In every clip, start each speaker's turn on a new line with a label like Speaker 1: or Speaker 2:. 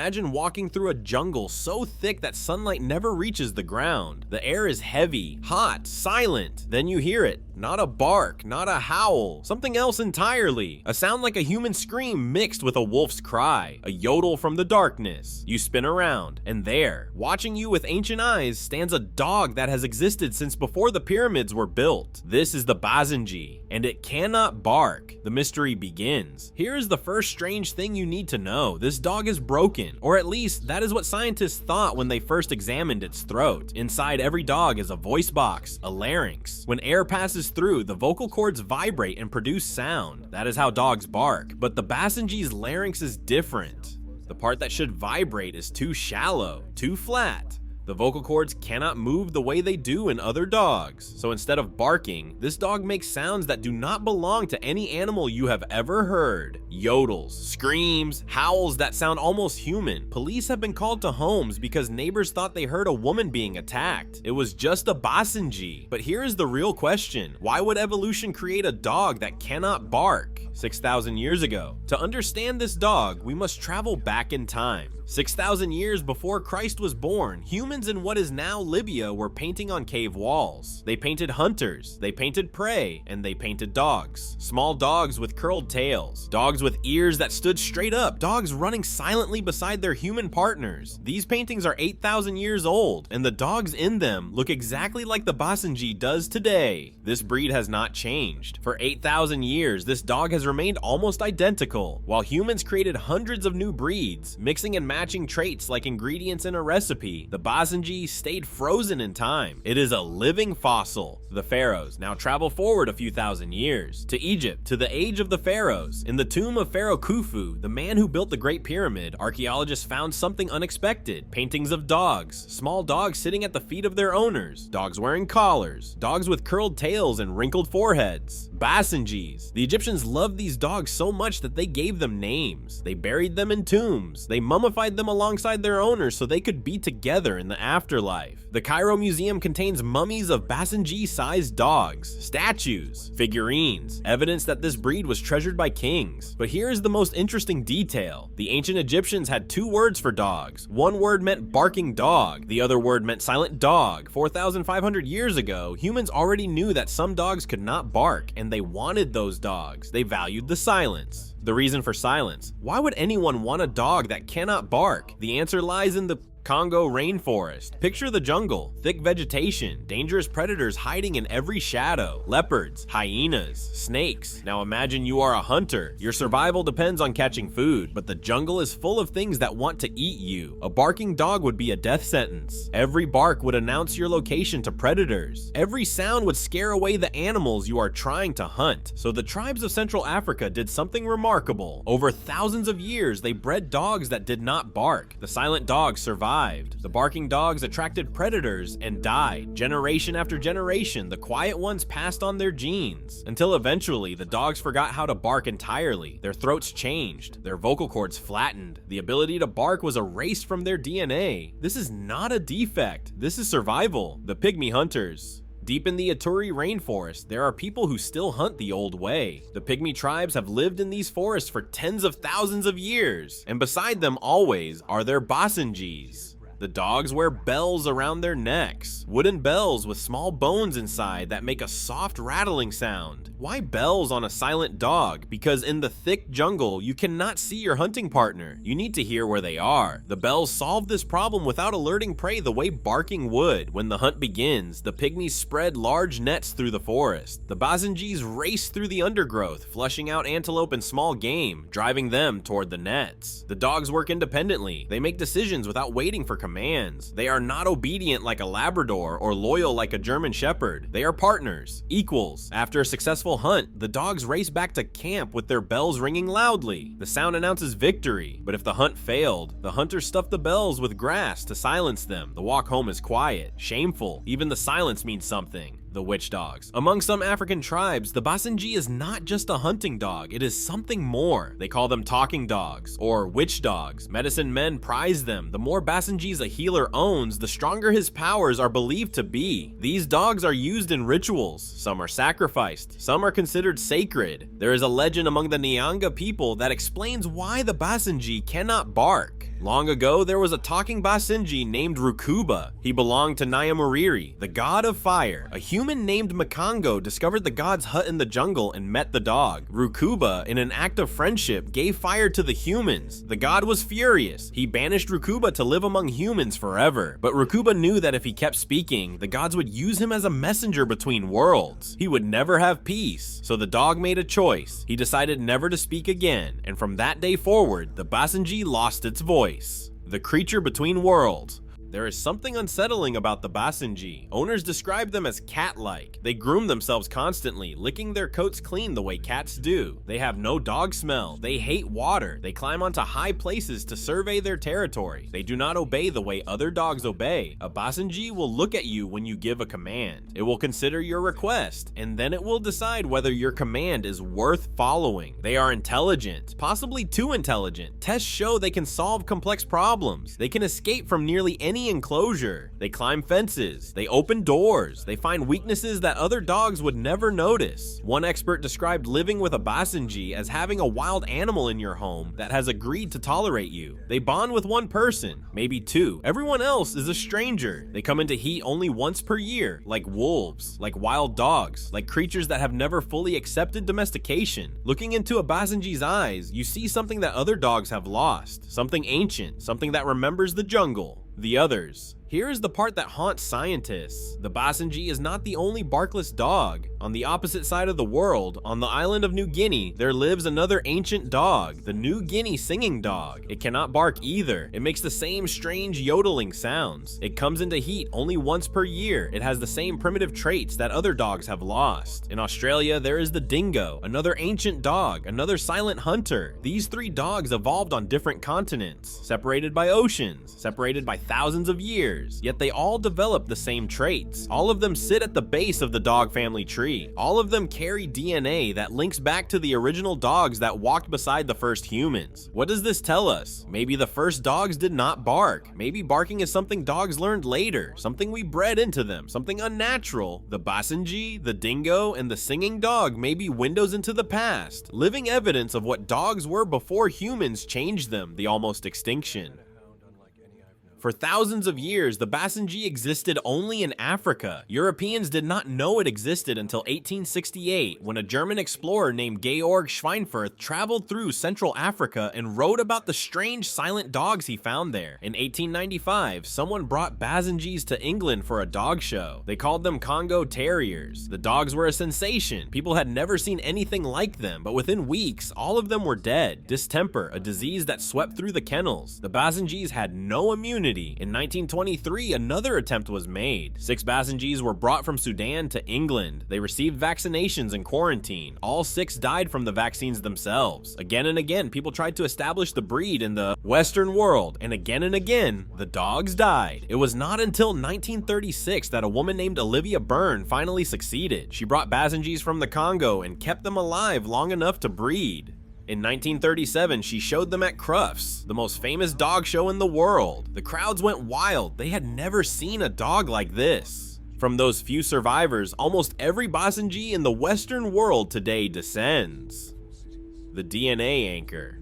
Speaker 1: Imagine walking through a jungle so thick that sunlight never reaches the ground. The air is heavy, hot, silent. Then you hear it. Not a bark, not a howl, something else entirely. A sound like a human scream mixed with a wolf's cry, a yodel from the darkness. You spin around, and there, watching you with ancient eyes, stands a dog that has existed since before the pyramids were built. This is the Basenji, and it cannot bark. The mystery begins. Here is the first strange thing you need to know. This dog is broken, or at least that is what scientists thought when they first examined its throat. Inside every dog is a voice box, a larynx. When air passes through, the vocal cords vibrate and produce sound. That is how dogs bark, but the Basenji's larynx is different. The part that should vibrate is too shallow, too flat. The vocal cords cannot move the way they do in other dogs. So instead of barking, this dog makes sounds that do not belong to any animal you have ever heard. Yodels, screams, howls that sound almost human. Police have been called to homes because neighbors thought they heard a woman being attacked. It was just a Basenji. But here is the real question. Why would evolution create a dog that cannot bark 6,000 years ago? To understand this dog, we must travel back in time. 6,000 years before Christ was born, humans in what is now Libya were painting on cave walls. They painted hunters, they painted prey, and they painted dogs. Small dogs with curled tails, dogs with ears that stood straight up, dogs running silently beside their human partners. These paintings are 8,000 years old, and the dogs in them look exactly like the Basenji does today. This breed has not changed. For 8,000 years, this dog has remained almost identical, while humans created hundreds of new breeds, mixing and matching traits like ingredients in a recipe. The Basenji stayed frozen in time. It is a living fossil. The pharaohs now travel forward a few thousand years to Egypt, to the age of the pharaohs. In the tomb of Pharaoh Khufu, the man who built the Great Pyramid, archaeologists found something unexpected. Paintings of dogs, small dogs sitting at the feet of their owners, dogs wearing collars, dogs with curled tails and wrinkled foreheads. Basenjis. The Egyptians loved these dogs so much that they gave them names. They buried them in tombs. They mummified them alongside their owners so they could be together in the afterlife. The Cairo Museum contains mummies of Basenji-sized dogs, statues, figurines, evidence that this breed was treasured by kings. But here is the most interesting detail. The ancient Egyptians had two words for dogs. One word meant barking dog, the other word meant silent dog. 4,500 years ago, humans already knew that some dogs could not bark, and they wanted those dogs. They valued the silence. The reason for silence. Why would anyone want a dog that cannot bark? The answer lies in the Congo rainforest. Picture the jungle, thick vegetation, dangerous predators hiding in every shadow, leopards, hyenas, snakes. Now imagine you are a hunter. Your survival depends on catching food, but the jungle is full of things that want to eat you. A barking dog would be a death sentence. Every bark would announce your location to predators. Every sound would scare away the animals you are trying to hunt. So the tribes of Central Africa did something remarkable. Over thousands of years, they bred dogs that did not bark. The silent dogs survived. The barking dogs attracted predators and died. Generation after generation, the quiet ones passed on their genes, until eventually the dogs forgot how to bark entirely. Their throats changed, their vocal cords flattened. The ability to bark was erased from their DNA. This is not a defect, this is survival. The Pygmy hunters. Deep in the Ituri rainforest, there are people who still hunt the old way. The Pygmy tribes have lived in these forests for tens of thousands of years, and beside them always are their Basenjis. The dogs wear bells around their necks, wooden bells with small bones inside that make a soft rattling sound. Why bells on a silent dog? Because in the thick jungle, you cannot see your hunting partner. You need to hear where they are. The bells solve this problem without alerting prey the way barking would. When the hunt begins, the Pygmies spread large nets through the forest. The Basenjis race through the undergrowth, flushing out antelope and small game, driving them toward the nets. The dogs work independently. They make decisions without waiting for commands. They are not obedient like a Labrador or loyal like a German Shepherd. They are partners, equals. After a successful hunt, the dogs race back to camp with their bells ringing loudly. The sound announces victory, but if the hunt failed, the hunters stuff the bells with grass to silence them. The walk home is quiet, shameful. Even the silence means something. The witch dogs. Among some African tribes, the Basenji is not just a hunting dog, it is something more. They call them talking dogs, or witch dogs. Medicine men prize them. The more Basenjis a healer owns, the stronger his powers are believed to be. These dogs are used in rituals. Some are sacrificed. Some are considered sacred. There is a legend among the Nyanga people that explains why the Basenji cannot bark. Long ago, there was a talking Basenji named Rukuba. He belonged to Nyamuriri, the god of fire. A human named Makongo discovered the god's hut in the jungle and met the dog. Rukuba, in an act of friendship, gave fire to the humans. The god was furious. He banished Rukuba to live among humans forever. But Rukuba knew that if he kept speaking, the gods would use him as a messenger between worlds. He would never have peace. So the dog made a choice. He decided never to speak again, and from that day forward, the Basenji lost its voice. The creature between worlds. There is something unsettling about the Basenji. Owners describe them as cat-like. They groom themselves constantly, licking their coats clean the way cats do. They have no dog smell. They hate water. They climb onto high places to survey their territory. They do not obey the way other dogs obey. A Basenji will look at you when you give a command. It will consider your request, and then it will decide whether your command is worth following. They are intelligent, possibly too intelligent. Tests show they can solve complex problems. They can escape from nearly any enclosure. They climb fences. They open doors. They find weaknesses that other dogs would never notice. One expert described living with a Basenji as having a wild animal in your home that has agreed to tolerate you. They bond with one person, maybe two. Everyone else is a stranger. They come into heat only once per year, like wolves, like wild dogs, like creatures that have never fully accepted domestication. Looking into a Basenji's eyes, you see something that other dogs have lost, something ancient, something that remembers the jungle. The others. Here is the part that haunts scientists. The Basenji is not the only barkless dog. On the opposite side of the world, on the island of New Guinea, there lives another ancient dog, the New Guinea singing dog. It cannot bark either. It makes the same strange yodeling sounds. It comes into heat only once per year. It has the same primitive traits that other dogs have lost. In Australia, there is the dingo, another ancient dog, another silent hunter. These three dogs evolved on different continents, separated by oceans, separated by thousands of years. Yet they all develop the same traits. All of them sit at the base of the dog family tree. All of them carry DNA that links back to the original dogs that walked beside the first humans. What does this tell us? Maybe the first dogs did not bark. Maybe barking is something dogs learned later, something we bred into them, something unnatural. The Basenji, the dingo, and the singing dog may be windows into the past, living evidence of what dogs were before humans changed them, the almost extinction. For thousands of years, the Basenji existed only in Africa. Europeans did not know it existed until 1868, when a German explorer named Georg Schweinfurth traveled through Central Africa and wrote about the strange silent dogs he found there. In 1895, someone brought Basenjis to England for a dog show. They called them Congo Terriers. The dogs were a sensation. People had never seen anything like them, but within weeks, all of them were dead. Distemper, a disease that swept through the kennels. The Basenjis had no immunity. In 1923, another attempt was made. 6 Basenjis were brought from Sudan to England. They received vaccinations and quarantine. All 6 died from the vaccines themselves. Again and again, people tried to establish the breed in the Western world, and again, the dogs died. It was not until 1936 that a woman named Olivia Byrne finally succeeded. She brought Basenjis from the Congo and kept them alive long enough to breed. In 1937, she showed them at Crufts, the most famous dog show in the world. The crowds went wild. They had never seen a dog like this. From those few survivors, almost every Basenji in the Western world today descends. The DNA anchor.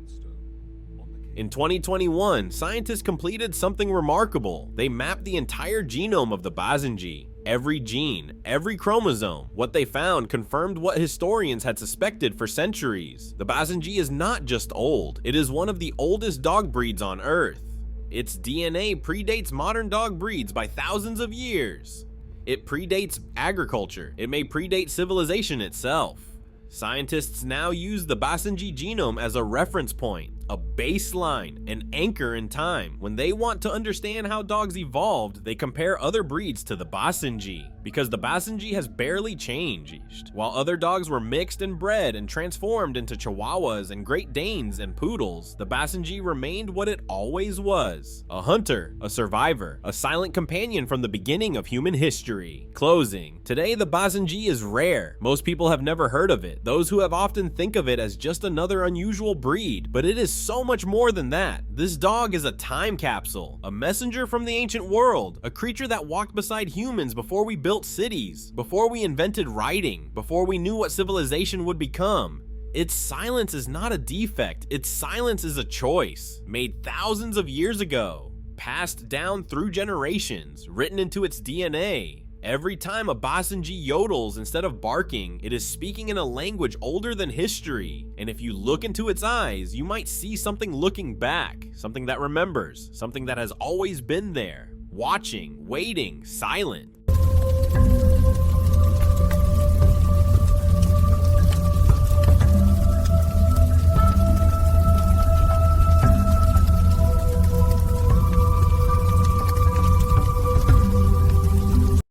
Speaker 1: In 2021, scientists completed something remarkable. They mapped the entire genome of the Basenji. Every gene, every chromosome. What they found confirmed what historians had suspected for centuries. The Basenji is not just old, it is one of the oldest dog breeds on Earth. Its DNA predates modern dog breeds by thousands of years. It predates agriculture. It may predate civilization itself. Scientists now use the Basenji genome as a reference point, a baseline, an anchor in time. When they want to understand how dogs evolved, they compare other breeds to the Basenji, because the Basenji has barely changed. While other dogs were mixed and bred and transformed into Chihuahuas and Great Danes and Poodles, the Basenji remained what it always was: a hunter, a survivor, a silent companion from the beginning of human history. Closing. Today, the Basenji is rare. Most people have never heard of it. Those who have often think of it as just another unusual breed, but it is so much more than that. This dog is a time capsule, a messenger from the ancient world, a creature that walked beside humans before we built cities, before we invented writing, before we knew what civilization would become. Its silence is not a defect, its silence is a choice, made thousands of years ago, passed down through generations, written into its DNA. Every time a Basenji yodels instead of barking, it is speaking in a language older than history, and if you look into its eyes, you might see something looking back, something that remembers, something that has always been there, watching, waiting, silent.